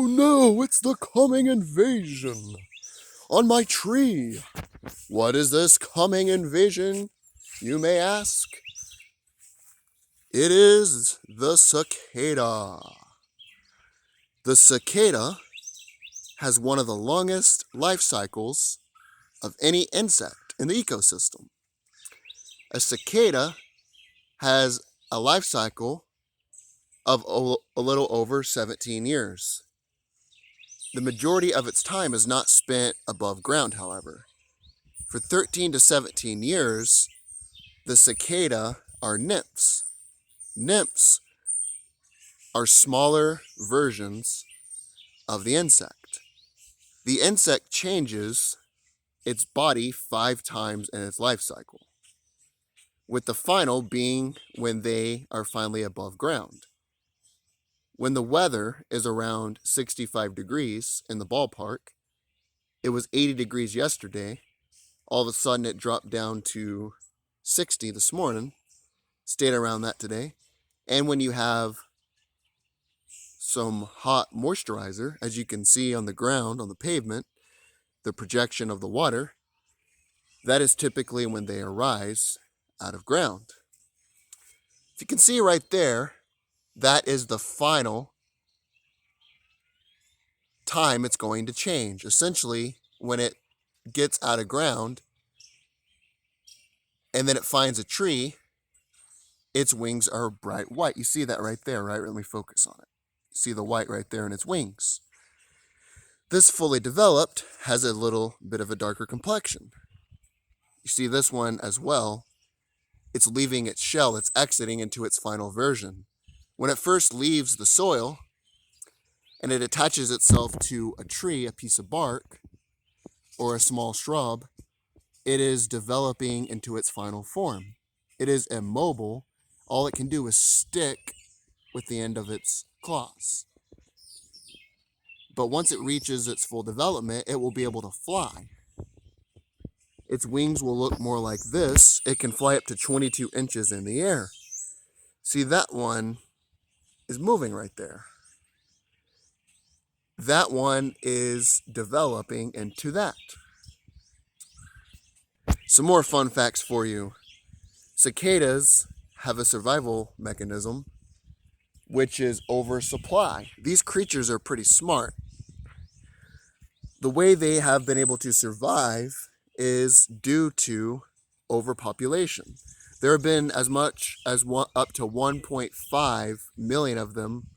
Oh no, it's the coming invasion on my tree. What is this coming invasion, you may ask? It is the cicada. The cicada has one of the longest life cycles of any insect in the ecosystem. A cicada has a life cycle of a little over 17 years. The majority of its time is not spent above ground, however. For 13 to 17 years, the cicada are nymphs. Nymphs are smaller versions of the insect. The insect changes its body 5 times in its life cycle, with the final being when they are finally above ground. When the weather is around 65 degrees in the ballpark, it was 80 degrees yesterday, all of a sudden it dropped down to 60 this morning, stayed around that today. And when you have some hot moisturizer, as you can see on the ground, on the pavement, the projection of the water, that is typically when they arise out of ground. If you can see right there, that is the final time it's going to change. Essentially, when it gets out of ground and then it finds a tree, its wings are bright white. You see that right there, right? Let me focus on it. You see the white right there in its wings. This fully developed has a little bit of a darker complexion. You see this one as well. It's leaving its shell, it's exiting into its final version. When it first leaves the soil and it attaches itself to a tree, a piece of bark, or a small shrub, it is developing into its final form. It is immobile. All it can do is stick with the end of its claws. But once it reaches its full development, it will be able to fly. Its wings will look more like this. It can fly up to 22 inches in the air. See, that one is moving right there. That one is developing into that. Some more fun facts for you. Cicadas have a survival mechanism, which is oversupply. These creatures are pretty smart. The way they have been able to survive is due to overpopulation. There have been as much as up to 1.5 million of them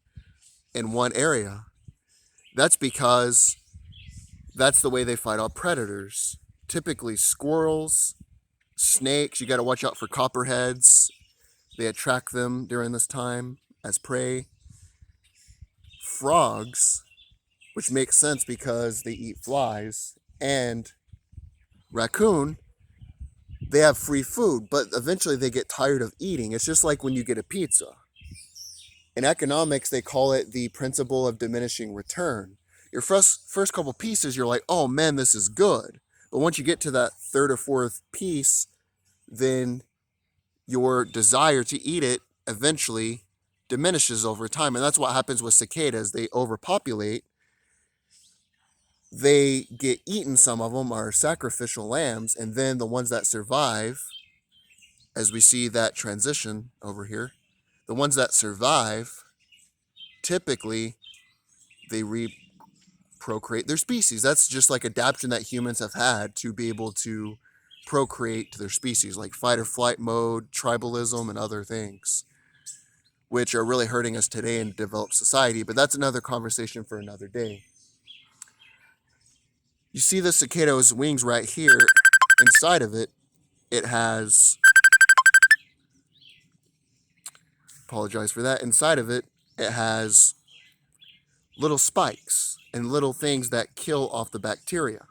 in one area. That's because that's the way they fight off predators. Typically squirrels, snakes, you got to watch out for copperheads. They attract them during this time as prey. Frogs, which makes sense because they eat flies, and raccoon, they have free food, but eventually they get tired of eating. It's just like when you get a pizza. In economics, they call it the principle of diminishing return. Your first couple pieces, you're like, oh man, this is good. But once you get to that third or fourth piece, then your desire to eat it eventually diminishes over time. And that's what happens with cicadas. They overpopulate. They get eaten. Some of them are sacrificial lambs. And then the ones that survive, as we see that transition over here, the ones that survive, typically they procreate their species. That's just like adaptation that humans have had to be able to procreate to their species, like fight or flight mode, tribalism, and other things, which are really hurting us today in developed society. But that's another conversation for another day. You see the cicada's wings right here. Inside of it, it has, apologize for that, inside of it, it has little spikes and little things that kill off the bacteria.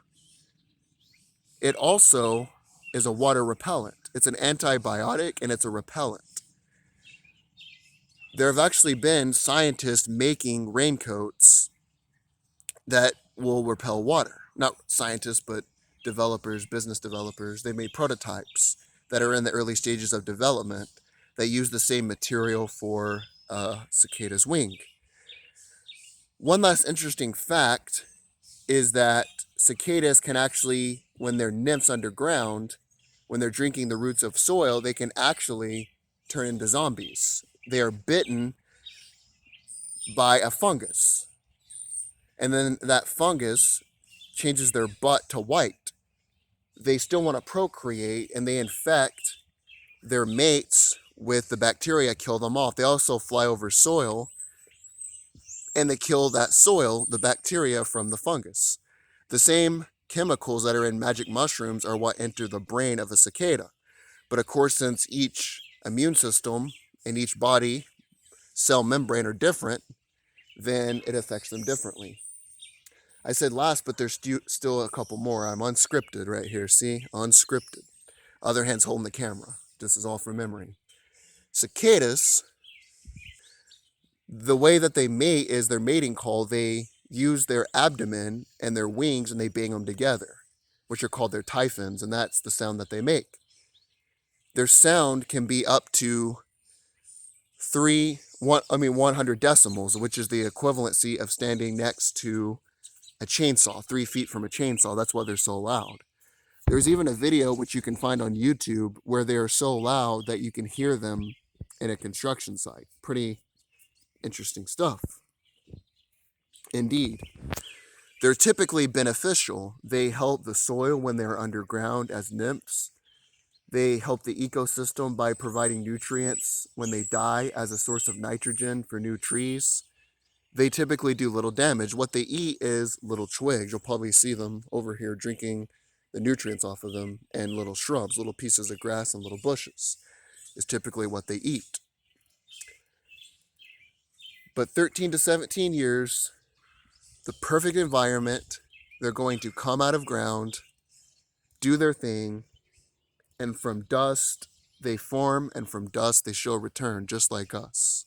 It also is a water repellent. It's an antibiotic and it's a repellent. There have actually been scientists making raincoats that will repel water. Not scientists, but developers, business developers. They made prototypes that are in the early stages of development that use the same material for cicada's wing. One last interesting fact is that cicadas can actually, when they're nymphs underground, when they're drinking the roots of soil, they can actually turn into zombies. They are bitten by a fungus, and then that fungus changes their butt to white. They still want to procreate, and they infect their mates with the bacteria, kill them off. They also fly over soil, and they kill that soil, the bacteria from the fungus. The same chemicals that are in magic mushrooms are what enter the brain of a cicada. But of course, since each immune system and each body cell membrane are different, then it affects them differently. I said last, but there's still a couple more. I'm unscripted right here. See? Unscripted. Other hand's holding the camera. This is all from memory. Cicadas, the way that they mate is their mating call. They use their abdomen and their wings and they bang them together, which are called their typhons, and that's the sound that they make. Their sound can be up to 100 decibels, which is the equivalency of standing next to a chainsaw, 3 feet from a chainsaw. That's why they're so loud. There's even a video which you can find on YouTube where they are so loud that you can hear them in a construction site. Pretty interesting stuff. Indeed. They're typically beneficial. They help the soil when they're underground as nymphs. They help the ecosystem by providing nutrients when they die as a source of nitrogen for new trees. They typically do little damage. What they eat is little twigs. You'll probably see them over here drinking the nutrients off of them, and little shrubs, little pieces of grass and little bushes is typically what they eat. But 13 to 17 years, the perfect environment, they're going to come out of ground, do their thing, and from dust they form, and from dust they shall return, just like us.